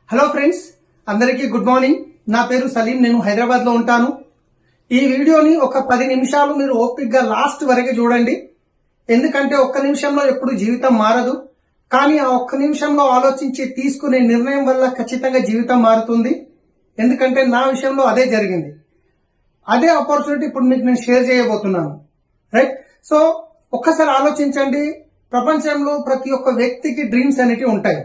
Hello friends, అందరికీ good morning. నా పేరు సలీం. నేను హైదరాబాద్ లో ఉంటాను. ఈ వీడియోని ఒక 10 నిమిషాలు మీరు ఓపిక్గా లాస్ట్ వరకు చూడండి. ఎందుకంటే ఒక్క నిమిషంలో ఎప్పుడు జీవితం మారదు, కానీ ఆ ఒక్క నిమిషంలో ఆలోచించి తీసుకునే నిర్ణయం వల్ల ఖచ్చితంగా జీవితం మారుతుంది. ఎందుకంటే నా విషయంలో అదే జరిగింది. అదే ఆపర్చునిటీ ఇప్పుడు మీకు నేను షేర్ చేయబోతున్నాను. రైట్? సో ఒక్కసారి ఆలోచించండి. ప్రపంచంలో ప్రతి ఒక్క వ్యక్తికి డ్రీమ్స్ అనేటివి ఉంటాయి.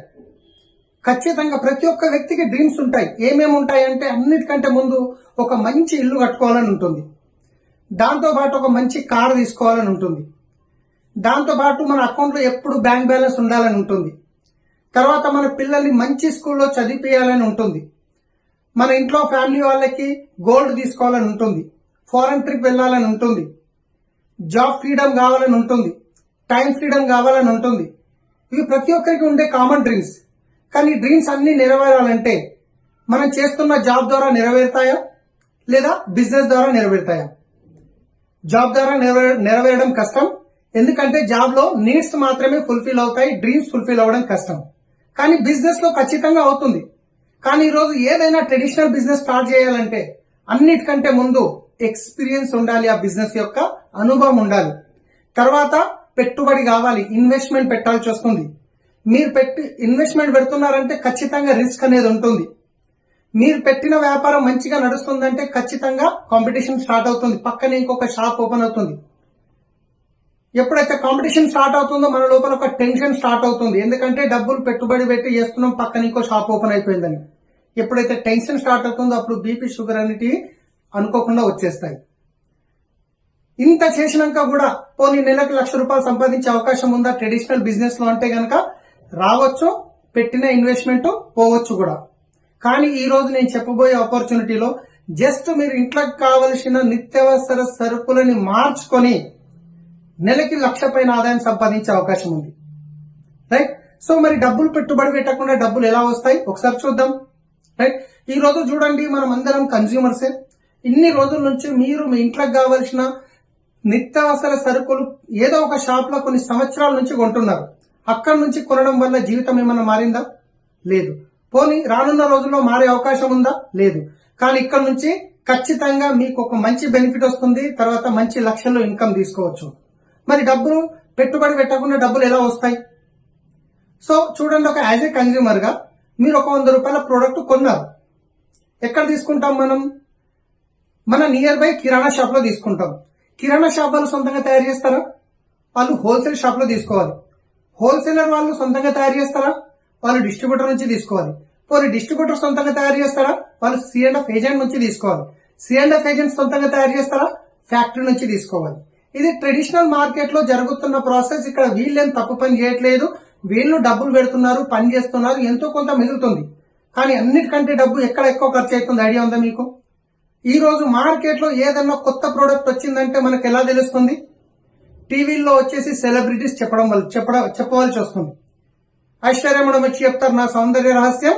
ఖచ్చితంగా ప్రతి ఒక్క వ్యక్తికి డ్రీమ్స్ ఉంటాయి. ఏమేమి ఉంటాయంటే అన్నిటికంటే ముందు ఒక మంచి ఇల్లు కట్టుకోవాలని ఉంటుంది, దాంతోపాటు ఒక మంచి కారు తీసుకోవాలని ఉంటుంది, దాంతోపాటు మన అకౌంట్లో ఎప్పుడు బ్యాంక్ బ్యాలెన్స్ ఉండాలని ఉంటుంది, తర్వాత మన పిల్లల్ని మంచి స్కూల్లో చదివించాలని ఉంటుంది, మన ఇంట్లో ఫ్యామిలీ వాళ్ళకి గోల్డ్ తీసుకోవాలని ఉంటుంది, ఫారెన్ ట్రిప్ వెళ్ళాలని ఉంటుంది, జాబ్ ఫ్రీడమ్ కావాలని ఉంటుంది, టైం ఫ్రీడమ్ కావాలని ఉంటుంది. ఇవి ప్రతి ఒక్కరికి ఉండే కామన్ డ్రీమ్స్. కానీ డ్రీమ్స్ అన్ని నెరవేరాలంటే మనం చేస్తున్న జాబ్ ద్వారా నెరవేరుతాయా లేదా బిజినెస్ ద్వారా నెరవేరుతాయా? జాబ్ ద్వారా నెరవేరడం కష్టం. ఎందుకంటే జాబ్ లో నీడ్స్ మాత్రమే ఫుల్ఫిల్ అవుతాయి, డ్రీమ్స్ ఫుల్ఫిల్ అవ్వడం కష్టం. కానీ బిజినెస్ లో ఖచ్చితంగా అవుతుంది. కానీ ఈరోజు ఏదైనా ట్రెడిషనల్ బిజినెస్ స్టార్ట్ చేయాలంటే అన్నిటికంటే ముందు ఎక్స్పీరియన్స్ ఉండాలి, ఆ బిజినెస్ యొక్క అనుభవం ఉండాలి. తర్వాత పెట్టుబడి కావాలి, ఇన్వెస్ట్మెంట్ పెట్టాల్సి వస్తుంది. మీరు ఇన్వెస్ట్మెంట్ పెడుతున్నారంటే ఖచ్చితంగా రిస్క్ అనేది ఉంటుంది. మీరు పెట్టిన వ్యాపారం మంచిగా నడుస్తుందంటే ఖచ్చితంగా కాంపిటీషన్ స్టార్ట్ అవుతుంది, పక్కనే ఇంకొక షాప్ ఓపెన్ అవుతుంది. ఎప్పుడైతే కాంపిటీషన్ స్టార్ట్ అవుతుందో మన లోపల ఒక టెన్షన్ స్టార్ట్ అవుతుంది. ఎందుకంటే డబ్బులు పెట్టుబడి పెట్టి చేస్తున్నాం, పక్కన ఇంకో షాప్ ఓపెన్ అయిపోయిందని. ఎప్పుడైతే టెన్షన్ స్టార్ట్ అవుతుందో అప్పుడు బీపీ, షుగర్ అనేటివి అనుకోకుండా వచ్చేస్తాయి. ఇంత చేసినాక కూడా పోనీ నెలకు ₹1,00,000 సంపాదించే అవకాశం ఉందా ట్రెడిషనల్ బిజినెస్ లో అంటే గనక రావచ్చు, పెట్టిన ఇన్వెస్ట్మెంట్ పోవచ్చు కూడా. కానీ ఈ రోజు నేను చెప్పబోయే ఆపర్చునిటీలో జస్ట్ మీరు ఇంట్లోకి కావలసిన నిత్యావసర సరుకులని మార్చుకొని నెలకి ₹1,00,000 పైన ఆదాయం సంపాదించే అవకాశం ఉంది. రైట్? సో మరి డబ్బులు పెట్టుబడి పెట్టకుండా డబ్బులు ఎలా వస్తాయి ఒకసారి చూద్దాం. రైట్? ఈ రోజు చూడండి, మనం అందరం కన్స్యూమర్సే. ఇన్ని రోజుల నుంచి మీరు మీ ఇంట్లోకి కావలసిన నిత్యావసర సరుకులు ఏదో ఒక షాప్ లో కొన్ని సంవత్సరాల నుంచి కొంటున్నారు. అక్కడి నుంచి కొనడం వల్ల జీవితం ఏమన్నా మారిందా? లేదు. పోనీ రానున్న రోజుల్లో మారే అవకాశం ఉందా? లేదు. కానీ ఇక్కడ నుంచి ఖచ్చితంగా మీకు ఒక మంచి బెనిఫిట్ వస్తుంది, తర్వాత మంచి లక్షల్లో ఇన్కమ్ తీసుకోవచ్చు. మరి డబ్బులు పెట్టుబడి పెట్టకుండా డబ్బులు ఎలా వస్తాయి? సో చూడండి, ఒక యాజ్ ఏ కన్స్యూమర్ గా మీరు ఒక ₹100 ప్రోడక్ట్ కొన్నారు. ఎక్కడ తీసుకుంటాం మనం? మన నియర్ బై కిరాణా షాప్ లో తీసుకుంటాం. కిరాణా షాప్ వాళ్ళు సొంతంగా తయారు చేస్తారా? వాళ్ళు హోల్సేల్ షాప్ లో తీసుకోవాలి. హోల్సేలర్ వాళ్ళు సొంతంగా తయారు చేస్తారా? వాళ్ళు డిస్ట్రిబ్యూటర్ నుంచి తీసుకోవాలి. పోనీ డిస్ట్రిబ్యూటర్ సొంతంగా తయారు చేస్తారా? వాళ్ళు C&F ఏజెంట్ నుంచి తీసుకోవాలి. C&F ఏజెంట్ సొంతంగా తయారు చేస్తారా? ఫ్యాక్టరీ నుంచి తీసుకోవాలి. ఇది ట్రెడిషనల్ మార్కెట్ లో జరుగుతున్న ప్రాసెస్. ఇక్కడ వీళ్ళేం తప్పు పని చేయట్లేదు, వీళ్ళు డబ్బులు పెడుతున్నారు, పని చేస్తున్నారు, ఎంతో కొంత మిగులుతుంది. కానీ అన్నిటికంటే డబ్బు ఎక్కడ ఎక్కువ ఖర్చు అవుతుంది ఐడియా ఉందా మీకు? ఈ రోజు మార్కెట్ లో ఏదన్నా కొత్త ప్రోడక్ట్ వచ్చిందంటే మనకు ఎలా తెలుస్తుంది? టీవీల్లో వచ్చేసి సెలబ్రిటీస్ చెప్పవలసి వస్తుంది. ఐశ్వర్య మేడం వచ్చి చెప్తారు, నా సౌందర్య రహస్యం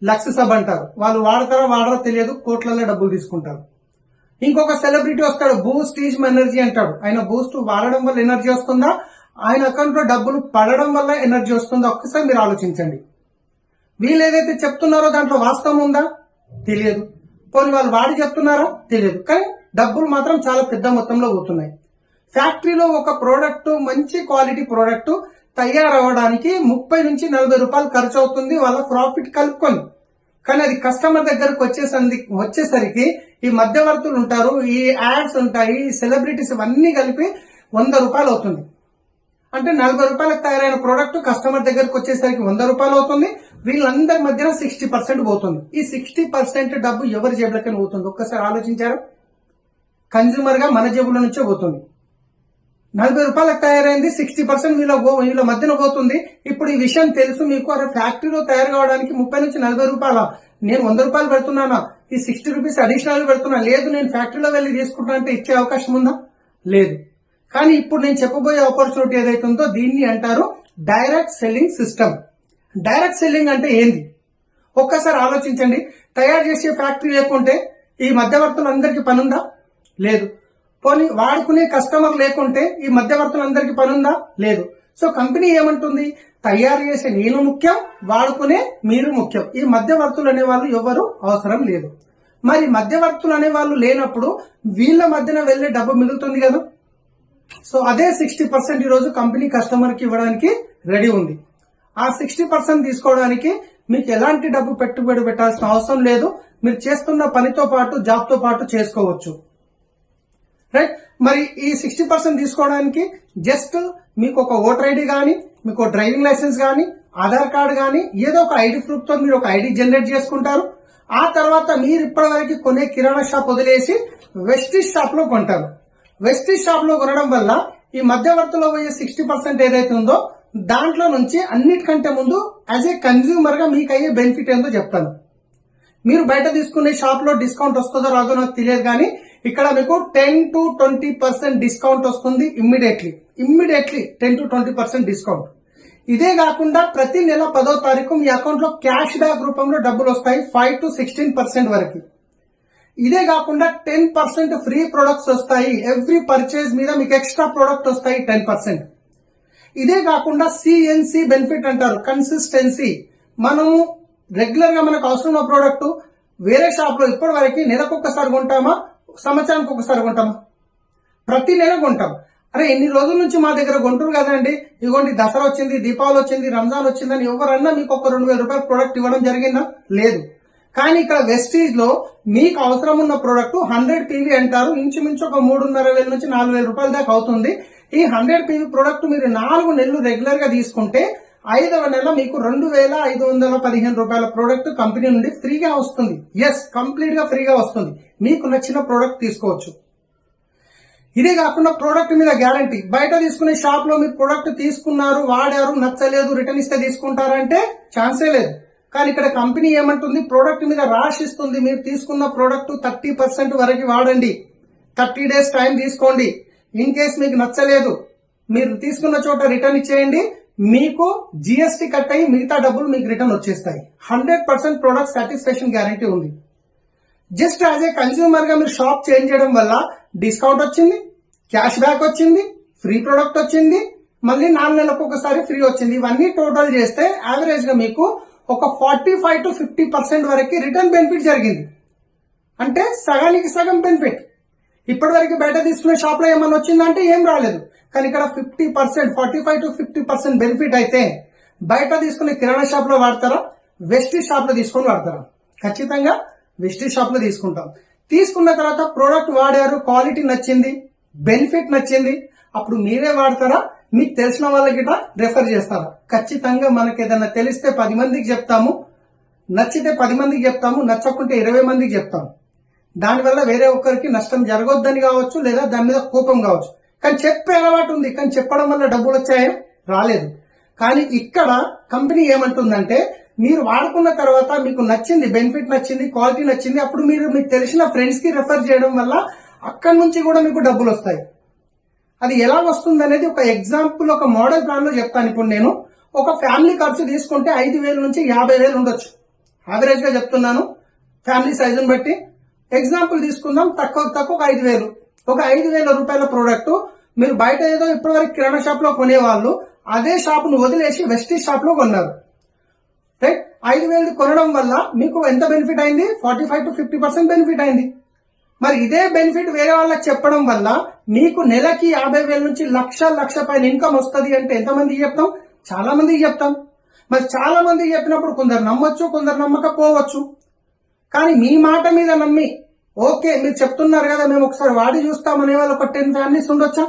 లక్స్ సబ్ అంటారు. వాళ్ళు వాడతారో వాడరో తెలియదు, కోట్లలో డబ్బులు తీసుకుంటారు. ఇంకొక సెలబ్రిటీ వస్తాడు, బూస్ట్ ఈజ్ ఎనర్జీ అంటాడు. ఆయన బూస్ట్ వాడడం వల్ల ఎనర్జీ వస్తుందా, ఆయన అకౌంట్ లో డబ్బులు పడడం వల్ల ఎనర్జీ వస్తుందా? ఒక్కసారి మీరు ఆలోచించండి. వీళ్ళు ఏదైతే చెప్తున్నారో దాంట్లో వాస్తవం ఉందా? తెలియదు. పోనీ వాళ్ళు వాడి చెప్తున్నారా? తెలియదు. కానీ డబ్బులు మాత్రం చాలా పెద్ద మొత్తంలో పోతున్నాయి. ఫ్యాక్టరీలో ఒక ప్రోడక్ట్, మంచి క్వాలిటీ ప్రోడక్ట్ తయారవడానికి ₹30 నుంచి ₹40 ఖర్చు అవుతుంది, వాళ్ళ ప్రాఫిట్ కలుపుకొని. కానీ అది కస్టమర్ దగ్గరకు వచ్చేసరికి ఈ మధ్యవర్తులు ఉంటారు, ఈ యాడ్స్ ఉంటాయి, సెలబ్రిటీస్ ఇవన్నీ కలిపి ₹100 అవుతుంది. అంటే ₹40 తయారైన ప్రోడక్ట్ కస్టమర్ దగ్గరకు వచ్చేసరికి ₹100 అవుతుంది. వీళ్ళందరి మధ్యన 60% పోతుంది. ఈ 60% డబ్బు ఎవరి జేబులకైనా పోతుంది? ఒక్కసారి ఆలోచించారా? కన్స్యూమర్ గా మన జేబుల నుంచే పోతుంది. ₹40 తయారైంది, 60% వీళ్ళ మధ్యన పోతుంది. ఇప్పుడు ఈ విషయం తెలుసు మీకు. అరే ఫ్యాక్టరీలో తయారు కావడానికి ₹30 నుంచి ₹40, నేను ₹100 పెడుతున్నానా? ఈ ₹60 అడిషనల్ పెడుతున్నా? లేదు, నేను ఫ్యాక్టరీలో వెళ్ళి తీసుకుంటా అంటే ఇచ్చే అవకాశం ఉందా? లేదు. కానీ ఇప్పుడు నేను చెప్పబోయే ఆపర్చునిటీ ఏదైతే ఉందో దీన్ని అంటారు direct selling system. Direct selling అంటే ఏంది? ఒక్కసారి ఆలోచించండి. తయారు చేసే ఫ్యాక్టరీ లేకుంటే ఈ మధ్యవర్తులందరికీ పనుందా? లేదు. పోనీ వాడుకునే కస్టమర్ లేకుంటే ఈ మధ్యవర్తులందరికీ పనుందా? లేదు. సో కంపెనీ ఏమంటుంది, తయారు చేసే నేను ముఖ్యం, వాడుకునే మీరు ముఖ్యం. ఈ మధ్యవర్తులు అనే వాళ్ళు ఎవరు అవసరం లేదు. మరి మధ్యవర్తులు అనే వాళ్ళు లేనప్పుడు వీళ్ళ మధ్యన వెళ్లే డబ్బు మిగులుతుంది కదా. సో అదే 60% ఈరోజు కంపెనీ కస్టమర్ కి ఇవ్వడానికి రెడీ ఉంది. ఆ 60% తీసుకోవడానికి మీకు ఎలాంటి డబ్బు పెట్టుబడి పెట్టాల్సిన అవసరం లేదు. మీరు చేస్తున్న పనితో పాటు జాబ్ తో పాటు చేసుకోవచ్చు. రైట్. మరి ఈ 60% తీసుకోవడానికి జస్ట్ మీకు ఒక ఓటర్ ఐడి గానీ, మీకు డ్రైవింగ్ లైసెన్స్ గానీ, ఆధార్ కార్డు గానీ, ఏదో ఒక ఐడి ప్రూఫ్ తో మీరు ఒక ఐడి జనరేట్ చేసుకుంటారు. ఆ తర్వాత మీరు ఇప్పటివరకు కొనే కిరాణా షాప్ వదిలేసి వెస్టీజ్ షాప్ లో కొంటారు. వెస్టీజ్ షాప్ లో కొనడం వల్ల ఈ మధ్యవర్తిలో పోయే 60% ఏదైతే ఉందో దాంట్లో నుంచి అన్నిటికంటే ముందు యాజ్ ఏ కన్స్యూమర్ గా మీకు అయ్యే బెనిఫిట్ ఏందో చెప్తాను. మీరు బయట తీసుకునే షాప్ లో డిస్కౌంట్ వస్తుందో రాదో నాకు తెలియదు, కానీ ఇక్కడ మీకు 10 to 20% డిస్కౌంట్ వస్తుంది. Immediately 10 to 20% discount. ఇదే కాకుండా ప్రతి నెల 10వ తారీఖు మీ అకౌంట్ లో క్యాష్ బ్యాక్ రూపంలో డబ్బులు వస్తాయి 5 to 16% వరకు. ఇదే కాకుండా 10% ఫ్రీ ప్రొడక్ట్స్ వస్తాయి. ఎవ్రీ పర్చేజ్ మీద మీకు ఎక్స్ట్రా ప్రొడక్ట్ వస్తాయి 10%. ఇదే కాకుండా సిఎన్సి బెనిఫిట్ అంటారు, కన్సిస్టెన్సీ. మనము రెగ్యులర్ గా మనకు అవసరం ఉన్న ప్రోడక్ట్ వేరే షాప్ లో ఇప్పటి వరకు నెలకు ఒక్కసారి కొంటామా, సంవత్సరానికి ఒకసారి కొంటామా? ప్రతి నెల కొంటాం. అరే ఎన్ని రోజుల నుంచి మా దగ్గర కొంటారు కదండి, ఇదిగోండి దసరా వచ్చింది, దీపావళి వచ్చింది, రంజాన్ వచ్చిందని ఎవరన్నా మీకు ఒక 2,000 రూపాయల ప్రోడక్ట్ ఇవ్వడం జరిగిందా? లేదు. కానీ ఇక్కడ వెస్టీజ్ లో మీకు అవసరం ఉన్న ప్రోడక్ట్ 100 PV అంటారు, ఇంచుమించు ఒక 3,500 నుంచి 4,000 రూపాయల దాకా అవుతుంది. ఈ 100 PV ప్రోడక్ట్ మీరు 4 నెలలు రెగ్యులర్ గా తీసుకుంటే 5వ నెల మీకు 2,515 రూపాయల ప్రోడక్ట్ కంపెనీ నుండి ఫ్రీగా వస్తుంది. ఎస్, కంప్లీట్ గా ఫ్రీగా వస్తుంది. మీకు నచ్చిన ప్రోడక్ట్ తీసుకోవచ్చు. ఇదే కాకుండా ప్రోడక్ట్ మీద గ్యారంటీ. బయట తీసుకునే షాప్ లో మీరు ప్రోడక్ట్ తీసుకున్నారు, వాడారు, నచ్చలేదు, రిటర్న్ ఇస్తే తీసుకుంటారంటే ఛాన్సే లేదు. కానీ ఇక్కడ కంపెనీ ఏమంటుంది, ప్రోడక్ట్ మీద రాసిస్తుంది, మీరు తీసుకున్న ప్రోడక్ట్ 30% వరకు వాడండి, 30 days టైం తీసుకోండి. ఇన్ కేస్ మీకు నచ్చలేదు, మీరు తీసుకున్న చోట రిటర్న్ ఇచ్చేయండి, మీకు జిఎస్టీ కట్ అయ్యి మిగతా డబ్బులు మీకు రిటర్న్ వచ్చేస్తాయి. 100% ప్రొడక్ట్ సాటిస్ఫాక్షన్ గ్యారంటీ ఉంది. జస్ట్ యాజ్ ఏ కన్స్యూమర్ గా మీరు షాప్ చేంజ్ చేయడం వల్ల డిస్కౌంట్ వచ్చింది, క్యాష్ బ్యాక్ వచ్చింది, ఫ్రీ ప్రొడక్ట్ వచ్చింది, మళ్ళీ 4 నెలలకు ఒకసారి ఫ్రీ వచ్చింది. ఇవన్నీ టోటల్ చేస్తే యావరేజ్ గా మీకు ఒక 45 to 50% వరకు రిటర్న్ బెనిఫిట్ జరిగింది. అంటే సగానికి సగం బెనిఫిట్. ఇప్పటి వరకు బయట తీసుకునే షాప్ లో ఏమన్నా వచ్చిందంటే ఏం రాలేదు. కానీ ఇక్కడ 50%, 45 to 50% బెనిఫిట్ అయితే బయట తీసుకునే కిరాణా షాప్ లో వాడతారా, వెస్టీజ్ షాప్ లో తీసుకొని వాడతారా? ఖచ్చితంగా వెస్టీజ్ షాప్ లో తీసుకుంటాం. తీసుకున్న తర్వాత ప్రోడక్ట్ వాడారు, క్వాలిటీ నచ్చింది, బెనిఫిట్ నచ్చింది, అప్పుడు మీరే వాడతారా, మీకు తెలిసిన వాళ్ళకి రెఫర్ చేస్తారా? ఖచ్చితంగా మనకి ఏదైనా తెలిస్తే 10 మందికి చెప్తాము, నచ్చితే 10 మందికి చెప్తాము, నచ్చకుంటే 20 మందికి చెప్తాము. దానివల్ల వేరే ఒక్కరికి నష్టం జరగొద్దని కావచ్చు, లేదా దాని మీద కోపం కావచ్చు. కానీ చెప్పే అలవాటు ఉంది, కానీ చెప్పడం వల్ల డబ్బులు వచ్చాయో రాలేదు. కానీ ఇక్కడ కంపెనీ ఏమంటుందంటే, మీరు వాడుకున్న తర్వాత మీకు నచ్చింది, బెనిఫిట్ నచ్చింది, క్వాలిటీ నచ్చింది, అప్పుడు మీరు మీకు తెలిసిన ఫ్రెండ్స్ కి రెఫర్ చేయడం వల్ల అక్కడి నుంచి కూడా మీకు డబ్బులు వస్తాయి. అది ఎలా వస్తుంది అనేది ఒక ఎగ్జాంపుల్, ఒక మోడల్ ప్లాన్ లో చెప్తాను. ఇప్పుడు నేను ఒక ఫ్యామిలీ ఖర్చు తీసుకుంటే 5,000 నుంచి 50,000 ఉండొచ్చు. యావరేజ్ గా చెప్తున్నాను, ఫ్యామిలీ సైజుని బట్టి. ఎగ్జాంపుల్ తీసుకుందాం, తక్కువ 5,000. ఒక 5,000 రూపాయల ప్రోడక్ట్ మీరు బయట ఏదో ఇప్పటివరకు కిరాణా షాప్ లో కొనేవాళ్ళు అదే షాప్ ను వదిలేసి వెస్టీజ్ షాప్ లో కొన్నారు. రైట్. 5,000 కొనడం వల్ల మీకు ఎంత బెనిఫిట్ అయింది? 45 to 50% బెనిఫిట్ అయింది. మరి ఇదే బెనిఫిట్ వేరే వాళ్ళకి చెప్పడం వల్ల మీకు నెలకి 50,000 నుంచి లక్ష పైన ఇన్కమ్ వస్తుంది అంటే ఎంతమందికి చెప్తాం? చాలా మందికి చెప్తాం. మరి చాలా మందికి చెప్పినప్పుడు కొందరు నమ్మొచ్చు, కొందరు నమ్మకపోవచ్చు. కానీ మీ మాట మీద నమ్మి, ఓకే మీరు చెప్తున్నారు కదా, మేము ఒకసారి వాడి చూస్తామనే వాళ్ళు ఒక 10 ఫ్యామిలీస్ ఉండొచ్చా?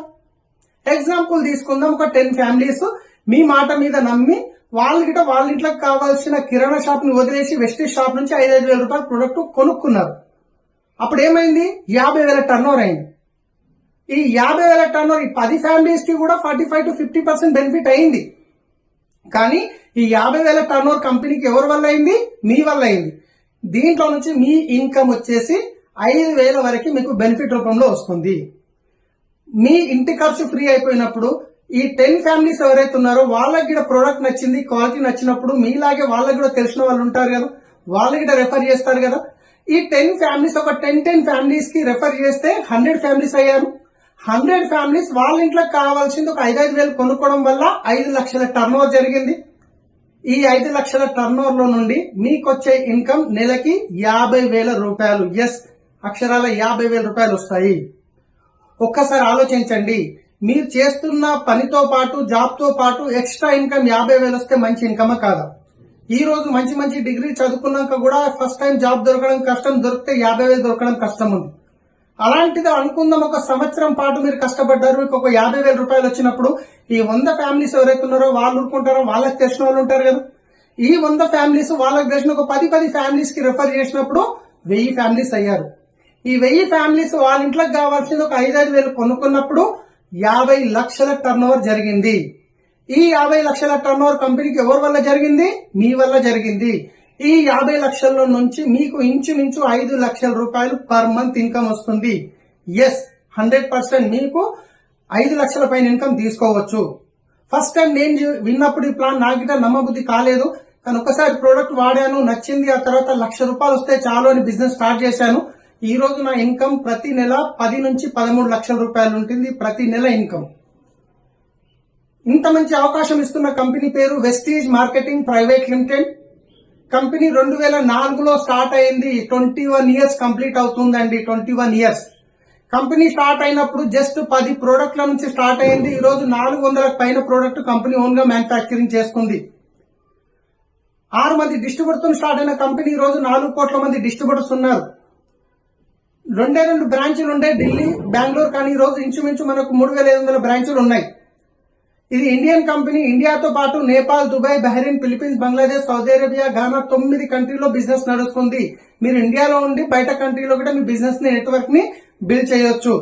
ఎగ్జాంపుల్ తీసుకుందాం, ఒక 10 ఫ్యామిలీస్ మీ మాట మీద నమ్మి వాళ్ళ ఇంట్లోకి కావాల్సిన కిరాణా షాప్ ని వదిలేసి వెస్టీజ్ షాప్ నుంచి 5,000 రూపాయల ప్రొడక్ట్ కొనుక్కున్నారు. అప్పుడు ఏమైంది? 50,000 టర్న్ ఓవర్ అయింది. ఈ 50,000 టర్న్ ఓవర్ ఈ 10 ఫ్యామిలీస్ కి కూడా 45 to 50% బెనిఫిట్ అయింది. కానీ ఈ 50,000 టర్న్ ఓవర్ కంపెనీకి ఎవరి వల్ల అయింది? మీ వల్ల అయింది. దీంట్లో నుంచి మీ ఇన్కమ్ వచ్చేసి 5,000 వరకు మీకు బెనిఫిట్ రూపంలో వస్తుంది. మీ ఇంటి ఖర్చు ఫ్రీ అయిపోయినప్పుడు ఈ 10 ఫ్యామిలీస్ ఎవరైతే ఉన్నారో వాళ్ళకి కూడా ప్రోడక్ట్ నచ్చింది, క్వాలిటీ నచ్చినప్పుడు మీలాగే వాళ్ళకి కూడా తెలిసిన వాళ్ళు ఉంటారు కదా, వాళ్ళకి కూడా రెఫర్ చేస్తారు కదా. ఈ 10 ఫ్యామిలీస్ ఒక 10 ఫ్యామిలీస్ కి రెఫర్ చేస్తే 100 ఫ్యామిలీస్ అయ్యారు. 100 ఫ్యామిలీస్ వాళ్ళ ఇంట్లో కావాల్సింది ఒక 5,000 కొనుక్కోవడం వల్ల 5 లక్షల టర్న్ ఓవర్ జరిగింది. ఈ 5 లక్షల టర్న్ ఓవర్ లో నుండి మీకు వచ్చే ఇన్కమ్ నెలకి 50,000 రూపాయలు. ఎస్, అక్షరాల 50,000 రూపాయలు వస్తాయి. ఒక్కసారి ఆలోచించండి, మీరు చేస్తున్న పనితో పాటు జాబ్ తో పాటు ఎక్స్ట్రా ఇన్కమ్ 50,000 వస్తే మంచి ఇన్కమ్ కాదా? ఈ రోజు మంచి మంచి డిగ్రీ చదువుకున్నాక కూడా ఫస్ట్ టైం జాబ్ దొరకడం కష్టం, దొరికితే 50,000 దొరకడం కష్టం ఉంది. అలాంటిది అనుకుందాం, ఒక సంవత్సరం పాటు మీరు కష్టపడ్డారు, మీకు ఒక 50,000 రూపాయలు వచ్చినప్పుడు ఈ 100 ఫ్యామిలీస్ ఎవరైతే ఉన్నారో వాళ్ళు ఊరుకుంటారో, వాళ్ళకి తెలిసిన వాళ్ళు ఉంటారు కదా. ఈ 100 ఫ్యామిలీస్ వాళ్ళకి తెలిసిన ఒక 10 ఫ్యామిలీస్ కి రెఫర్ చేసినప్పుడు 1000 ఫ్యామిలీస్ అయ్యారు. ఈ 1000 ఫ్యామిలీస్ వాళ్ళ ఇంట్లోకి కావాల్సింది ఒక 5,000 కొనుక్కున్నప్పుడు 50 లక్షల టర్న్ ఓవర్ జరిగింది. ఈ 50 లక్షల టర్న్ ఓవర్ కంపెనీకి ఎవరి వల్ల జరిగింది? మీ వల్ల జరిగింది. ఈ 50 లక్షల నుంచి మీకు ఇంచుమించు 5 లక్షల రూపాయలు పర్ మంత్ ఇన్కమ్ వస్తుంది. ఎస్, 100% మీకు 5 లక్షల పైన ఇన్కమ్ తీసుకోవచ్చు. ఫస్ట్ టైం నేను విన్నప్పుడు ఈ ప్లాన్ నాకిట నమ్మబుద్ధి కాలేదు, కానీ ఒకసారి ప్రోడక్ట్ వాడాను, నచ్చింది. ఆ తర్వాత 1,00,000 రూపాయలు వస్తే చాలు అని బిజినెస్ స్టార్ట్ చేశాను. ఈ రోజు నా ఇన్కమ్ ప్రతి నెల 10 నుంచి 13 లక్షల రూపాయలు ఉంటుంది ప్రతి నెల ఇన్కమ్. ఇంత మంచి అవకాశం ఇస్తున్న కంపెనీ పేరు Vestige marketing private limited. Company 2004లో స్టార్ట్ అయింది. 21 ఇయర్స్ కంప్లీట్ అవుతుందండి. 21 ఇయర్స్. కంపెనీ స్టార్ట్ అయినప్పుడు జస్ట్ 10 ప్రోడక్ట్ల నుంచి స్టార్ట్ అయింది. ఈ రోజు 400 పైన ప్రోడక్ట్ కంపెనీ ఓన్ గా మ్యానుఫ్యాక్చరింగ్ చేస్తుంది. 6 మంది డిస్ట్రిబ్యూటర్తో స్టార్ట్ అయిన కంపెనీ ఈ రోజు 4 కోట్ల మంది డిస్ట్రిబ్యూటర్స్ ఉన్నారు. 2 బ్రాంచ్లు ఉండే ఢిల్లీ, బెంగళూరు, కానీ ఈ రోజు ఇంచుమించు మనకు 3,500 బ్రాంచ్లు ఉన్నాయి. ఇది ఇండియన్ కంపెనీ. ఇండియాతో పాటు Nepal, Dubai, Bahrain, Philippines, Bangladesh, Saudi Arabia, Ghana 9 కంట్రీలో బిజినెస్ నడుస్తుంది. మీరు ఇండియాలో ఉండి బయట కంట్రీలో కూడా మీ బిజినెస్ ని, నెట్వర్క్ ని బిల్డ్ చేయొచ్చు.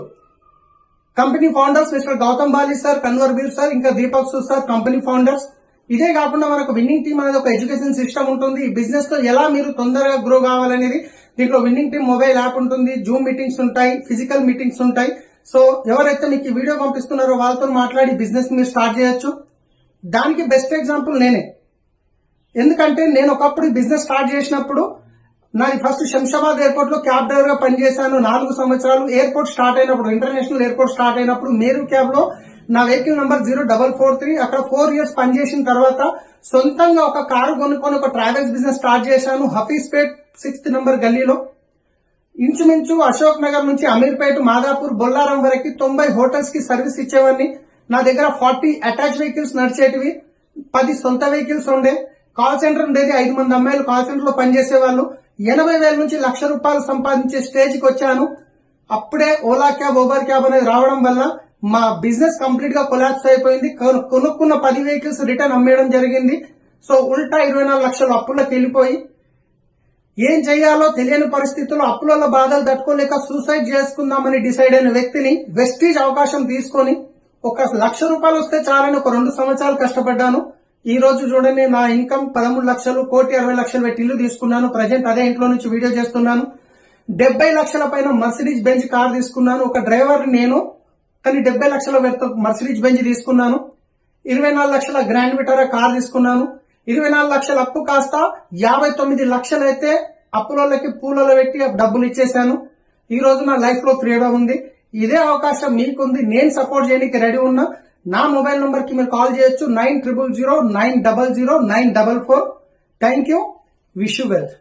Company founders mister Gautam Bali sir, Kanwar Veer sir, ఇంకా Deepak Sood sir company founders. ఇదే కాకుండా మనకు విన్నింగ్ టీమ్ అనేది ఒక ఎడ్యుకేషన్ సిస్టమ్ ఉంటుంది. ఈ బిజినెస్ లో ఎలా మీరు తొందరగా గ్రో కావాలనేది దీంట్లో విన్నింగ్ టీమ్ మొబైల్ యాప్ ఉంటుంది, జూమ్ మీటింగ్స్ ఉంటాయి, ఫిజికల్ మీటింగ్స్ ఉంటాయి. సో ఎవరైతే మీకు ఈ వీడియో పంపిస్తున్నారో వాళ్ళతో మాట్లాడి బిజినెస్ మీరు స్టార్ట్ చేయొచ్చు. దానికి బెస్ట్ ఎగ్జాంపుల్ నేనే. ఎందుకంటే నేను ఒకప్పుడు బిజినెస్ స్టార్ట్ చేసినప్పుడు నాది ఫస్ట్ శంషాబాద్ ఎయిర్పోర్ట్ లో క్యాబ్ డ్రైవర్ గా పనిచేశాను 4 సంవత్సరాలు. ఎయిర్పోర్ట్ స్టార్ట్ అయినప్పుడు, ఇంటర్నేషనల్ ఎయిర్పోర్ట్ స్టార్ట్ అయినప్పుడు మేరు క్యాబ్ లో నా వెహికల్ నంబర్ 0443 అక్కడ 4 ఇయర్స్ పనిచేసిన తర్వాత సొంతంగా ఒక కారు కొనుక్కొని ఒక ట్రావెల్స్ బిజినెస్ స్టార్ట్ చేశాను హఫీజ్పేట్ 6th నంబర్ గల్లీలో. ఇంచుమించు అశోక్ నగర్ నుంచి అమీర్పేట, మాదాపూర్, బొల్లారం వరకు 90 హోటల్స్ కి సర్వీస్ ఇచ్చేవాడిని. నా దగ్గర 40 అటాచ్ వెహికల్స్ నడిచేటివి, 10 సొంత వెహికల్స్ ఉండే. కాల్ సెంటర్ ఉండేది, 5 మంది అమ్మాయిలు కాల్ సెంటర్ లో పనిచేసేవాళ్ళు. 80,000 నుంచి 1,00,000 రూపాయలు సంపాదించే స్టేజ్ కి వచ్చాను. అప్పుడే ఓలా క్యాబ్, ఊబర్ క్యాబ్ అనేది రావడం వల్ల మా బిజినెస్ కంప్లీట్ గా కొలాప్స్ అయిపోయింది. కొనుక్కున్న 10 వెహికల్స్ రిటర్న్ అమ్మేయడం జరిగింది. సో ఉల్టా 24 లక్షలు అప్పుల్లోకి వెళ్ళిపోయి ఏం చేయాలో తెలియని పరిస్థితుల్లో అప్పుల బాధలు తట్టుకోలేక సూసైడ్ చేసుకుందామని డిసైడ్ అయిన వ్యక్తిని వెస్టీజ్ అవకాశం తీసుకొని ఒక 1,00,000 రూపాయలు వస్తే చాలని ఒక 2 సంవత్సరాలు కష్టపడ్డాను. ఈ రోజు చూడండి, నా ఇన్కమ్ 13 లక్షలు, 1,60,00,000 పెట్టి ఇల్లు తీసుకున్నాను. ప్రజెంట్ అదే ఇంట్లో నుంచి వీడియో చేస్తున్నాను. 70 లక్షల పైన మర్సిడీస్ బెంజ్ కార్ తీసుకున్నాను. ఒక డ్రైవర్ నేను, కానీ 70 లక్షల మర్సిడీస్ బెంజ్ తీసుకున్నాను. 24 లక్షల గ్రాండ్ విటారా కార్ తీసుకున్నాను. 24 లక్షల అప్పు కాస్త 59 లక్షలు అయితే అప్పులకి పూలలో పెట్టి డబ్బులు ఇచ్చేశాను. ఈ రోజు నా లైఫ్ లో ఫ్రీడమ్ ఉంది. ఇదే అవకాశం మీకుంది. నేను సపోర్ట్ చేయడానికి రెడీ ఉన్నా. నా మొబైల్ నంబర్ కి మీరు కాల్ చేయొచ్చు 9009000944. Thank you. Wish you well.